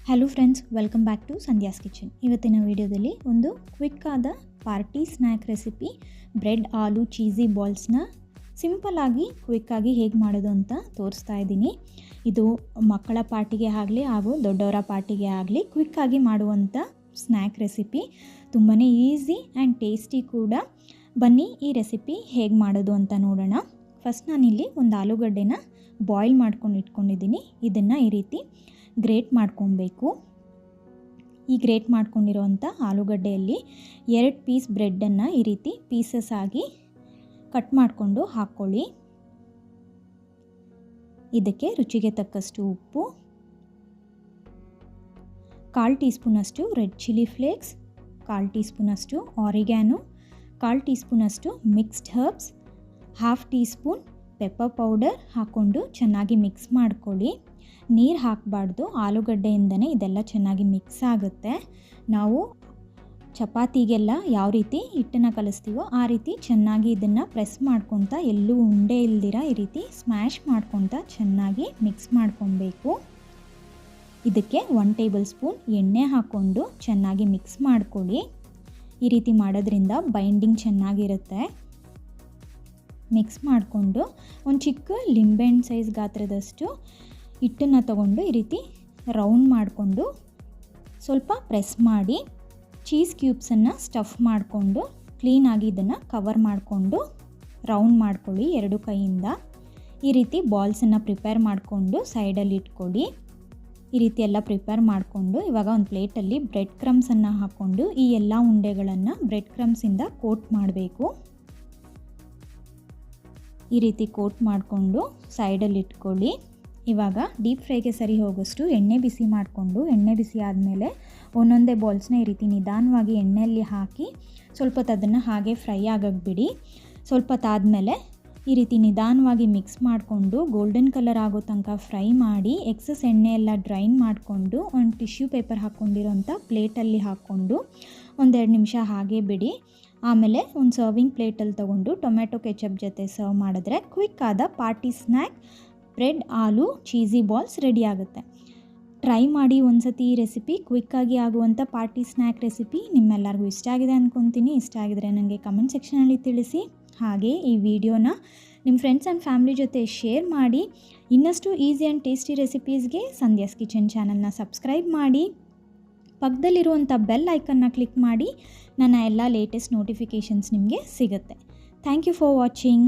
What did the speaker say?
Hello friends, welcome back to Sandhya's kitchen. ಇವತ್ತಿನ ವಿಡಿಯೋದಲ್ಲಿ ಒಂದು ಕ್ವಿಕ್ ಆದ party snack recipe bread aloo cheesy ಬಾಲ್ಸ್ನ ಸಿಂಪಲ್ಲಾಗಿ ಕ್ವಿಕ್ಕಾಗಿ ಹೇಗೆ ಮಾಡೋದು ಅಂತ ತೋರಿಸ್ತಾ ಇದ್ದೀನಿ. ಇದು ಮಕ್ಕಳ ಪಾರ್ಟಿಗೆ ಆಗಲಿ ಹಾಗೂ ದೊಡ್ಡವರ ಪಾರ್ಟಿಗೆ ಆಗಲಿ ಕ್ವಿಕ್ಕಾಗಿ ಮಾಡುವಂಥ ಸ್ನ್ಯಾಕ್ ರೆಸಿಪಿ. ತುಂಬಾ ಈಸಿ ಆ್ಯಂಡ್ ಟೇಸ್ಟಿ ಕೂಡ. ಬನ್ನಿ ಈ ರೆಸಿಪಿ ಹೇಗೆ ಮಾಡೋದು ಅಂತ ನೋಡೋಣ. ಫಸ್ಟ್ ನಾನಿಲ್ಲಿ ಒಂದು ಆಲೂಗಡ್ಡೆನ ಬಾಯ್ಲ್ ಮಾಡ್ಕೊಂಡು ಇಟ್ಕೊಂಡಿದ್ದೀನಿ. ಇದನ್ನು ಈ ರೀತಿ ಗ್ರೇಟ್ ಮಾಡ್ಕೊಬೇಕು. ಈ ಗ್ರೇಟ್ ಮಾಡ್ಕೊಂಡಿರೋವಂಥ ಆಲೂಗಡ್ಡೆಯಲ್ಲಿ 2 ಪೀಸ್ ಬ್ರೆಡ್ಡನ್ನು ಈ ರೀತಿ ಪೀಸಸ್ ಆಗಿ ಕಟ್ ಮಾಡಿಕೊಂಡು ಹಾಕ್ಕೊಳ್ಳಿ. ಇದಕ್ಕೆ ರುಚಿಗೆ ತಕ್ಕಷ್ಟು ಉಪ್ಪು, 1/4 ಟೀ ಸ್ಪೂನಷ್ಟು ರೆಡ್ ಚಿಲ್ಲಿ ಫ್ಲೇಕ್ಸ್, 1/4 ಟೀ ಸ್ಪೂನಷ್ಟು ಆರಿಗ್ಯಾನೋ, 1/4 ಟೀ ಸ್ಪೂನಷ್ಟು mixed herbs, 1/2 tea spoon pepper powder ಹಾಕ್ಕೊಂಡು ಚೆನ್ನಾಗಿ ಮಿಕ್ಸ್ ಮಾಡ್ಕೊಳ್ಳಿ. ನೀರು ಹಾಕಬಾರ್ದು, ಆಲೂಗಡ್ಡೆಯಿಂದನೇ ಇದೆಲ್ಲ ಚೆನ್ನಾಗಿ ಮಿಕ್ಸ್ ಆಗುತ್ತೆ. ನಾವು ಚಪಾತಿಗೆಲ್ಲ ಯಾವ ರೀತಿ ಹಿಟ್ಟನ್ನು ಕಲಿಸ್ತೀವೋ ಆ ರೀತಿ ಚೆನ್ನಾಗಿ ಇದನ್ನು ಪ್ರೆಸ್ ಮಾಡ್ಕೊತಾ ಎಲ್ಲೂ ಉಂಡೆ ಇಲ್ದಿರ ಈ ರೀತಿ ಸ್ಮ್ಯಾಶ್ ಮಾಡ್ಕೊತಾ ಚೆನ್ನಾಗಿ ಮಿಕ್ಸ್ ಮಾಡ್ಕೊಬೇಕು. ಇದಕ್ಕೆ 1 ಟೇಬಲ್ ಸ್ಪೂನ್ ಎಣ್ಣೆ ಹಾಕ್ಕೊಂಡು ಚೆನ್ನಾಗಿ ಮಿಕ್ಸ್ ಮಾಡ್ಕೊಳ್ಳಿ. ಈ ರೀತಿ ಮಾಡೋದ್ರಿಂದ ಬೈಂಡಿಂಗ್ ಚೆನ್ನಾಗಿರುತ್ತೆ. ಮಿಕ್ಸ್ ಮಾಡಿಕೊಂಡು ಒಂದು ಚಿಕ್ಕ ಲಿಂಬೆಹಣ್ಣು ಸೈಜ್ ಗಾತ್ರದಷ್ಟು ಹಿಟ್ಟನ್ನು ತಗೊಂಡು ಈ ರೀತಿ ರೌಂಡ್ ಮಾಡಿಕೊಂಡು ಸ್ವಲ್ಪ ಪ್ರೆಸ್ ಮಾಡಿ ಚೀಸ್ ಕ್ಯೂಬ್ಸನ್ನು ಸ್ಟಫ್ ಮಾಡಿಕೊಂಡು ಕ್ಲೀನಾಗಿ ಇದನ್ನು ಕವರ್ ಮಾಡಿಕೊಂಡು ರೌಂಡ್ ಮಾಡ್ಕೊಳ್ಳಿ 2 ಕೈಯಿಂದ. ಈ ರೀತಿ ಬಾಲ್ಸನ್ನು ಪ್ರಿಪೇರ್ ಮಾಡಿಕೊಂಡು ಸೈಡಲ್ಲಿ ಇಟ್ಕೊಳ್ಳಿ. ಈ ರೀತಿ ಎಲ್ಲ ಪ್ರಿಪೇರ್ ಮಾಡಿಕೊಂಡು ಇವಾಗ ಒಂದು ಪ್ಲೇಟಲ್ಲಿ ಬ್ರೆಡ್ ಕ್ರಮ್ಸನ್ನು ಹಾಕ್ಕೊಂಡು ಈ ಎಲ್ಲ ಉಂಡೆಗಳನ್ನು ಬ್ರೆಡ್ ಕ್ರಮ್ಸಿಂದ ಕೋಟ್ ಮಾಡಬೇಕು. ಈ ರೀತಿ ಕೋಟ್ ಮಾಡಿಕೊಂಡು ಸೈಡಲ್ಲಿ ಇಟ್ಕೊಳ್ಳಿ. ಇವಾಗ ಡೀಪ್ ಫ್ರೈಗೆ ಸರಿ ಹೋಗೋಷ್ಟು ಎಣ್ಣೆ ಬಿಸಿ ಮಾಡಿಕೊಂಡು ಎಣ್ಣೆ ಬಿಸಿ ಆದಮೇಲೆ ಒಂದೊಂದೇ ಬಾಲ್ಸ್ನ ಈ ರೀತಿ ನಿಧಾನವಾಗಿ ಎಣ್ಣೆಯಲ್ಲಿ ಹಾಕಿ ಸ್ವಲ್ಪ ಹೊತ್ತು ಅದನ್ನು ಹಾಗೆ ಫ್ರೈ ಆಗೋಕ್ಕೆ ಬಿಡಿ. ಸ್ವಲ್ಪ ಹೊತ್ತಾದಮೇಲೆ ಈ ರೀತಿ ನಿಧಾನವಾಗಿ ಮಿಕ್ಸ್ ಮಾಡಿಕೊಂಡು ಗೋಲ್ಡನ್ ಕಲರ್ ಆಗೋ ತನಕ ಫ್ರೈ ಮಾಡಿ ಎಕ್ಸಸ್ ಎಣ್ಣೆ ಎಲ್ಲ ಡ್ರೈನ್ ಮಾಡಿಕೊಂಡು ಒಂದು ಟಿಶ್ಯೂ ಪೇಪರ್ ಹಾಕ್ಕೊಂಡಿರೋಂಥ ಪ್ಲೇಟಲ್ಲಿ ಹಾಕ್ಕೊಂಡು 1-2 ನಿಮಿಷ ಹಾಗೆ ಬಿಡಿ. ಆಮೇಲೆ ಒಂದು ಸರ್ವಿಂಗ್ ಪ್ಲೇಟಲ್ಲಿ ತೊಗೊಂಡು ಟೊಮೆಟೊ ಕೆಚಪ್ ಜೊತೆ ಸರ್ವ್ ಮಾಡಿದ್ರೆ ಕ್ವಿಕ್ ಆದ party snack bread aloo cheesy balls ready ಆಗುತ್ತೆ. ಟ್ರೈ ಮಾಡಿ ಒಂದ್ಸತಿ ಈ ರೆಸಿಪಿ. ಕ್ವಿಕ್ಕಾಗಿ ಆಗುವಂಥ ಪಾರ್ಟಿ ಸ್ನ್ಯಾಕ್ ರೆಸಿಪಿ ನಿಮ್ಮೆಲ್ಲರಿಗೂ ಇಷ್ಟ ಆಗಿದೆ ಅಂದ್ಕೊತೀನಿ. ಇಷ್ಟ ಆಗಿದ್ರೆ ನನಗೆ ಕಮೆಂಟ್ ಸೆಕ್ಷನಲ್ಲಿ ತಿಳಿಸಿ. ಹಾಗೆ ಈ ವಿಡಿಯೋನ ನಿಮ್ಮ ಫ್ರೆಂಡ್ಸ್ ಆ್ಯಂಡ್ ಫ್ಯಾಮಿಲಿ ಜೊತೆ ಶೇರ್ ಮಾಡಿ. ಇನ್ನಷ್ಟು ಈಸಿ ಆ್ಯಂಡ್ ಟೇಸ್ಟಿ ರೆಸಿಪೀಸ್ಗೆ ಸಂಧ್ಯಾಸ್ ಕಿಚನ್ ಚಾನಲ್ನ ಸಬ್ಸ್ಕ್ರೈಬ್ ಮಾಡಿ. ಪಕ್ಕದಲ್ಲಿರುವಂಥ ಬೆಲ್ ಐಕನ್ನ ಕ್ಲಿಕ್ ಮಾಡಿ ನನ್ನ ಎಲ್ಲ ಲೇಟೆಸ್ಟ್ ನೋಟಿಫಿಕೇಷನ್ಸ್ ನಿಮಗೆ ಸಿಗುತ್ತೆ. Thank you for watching.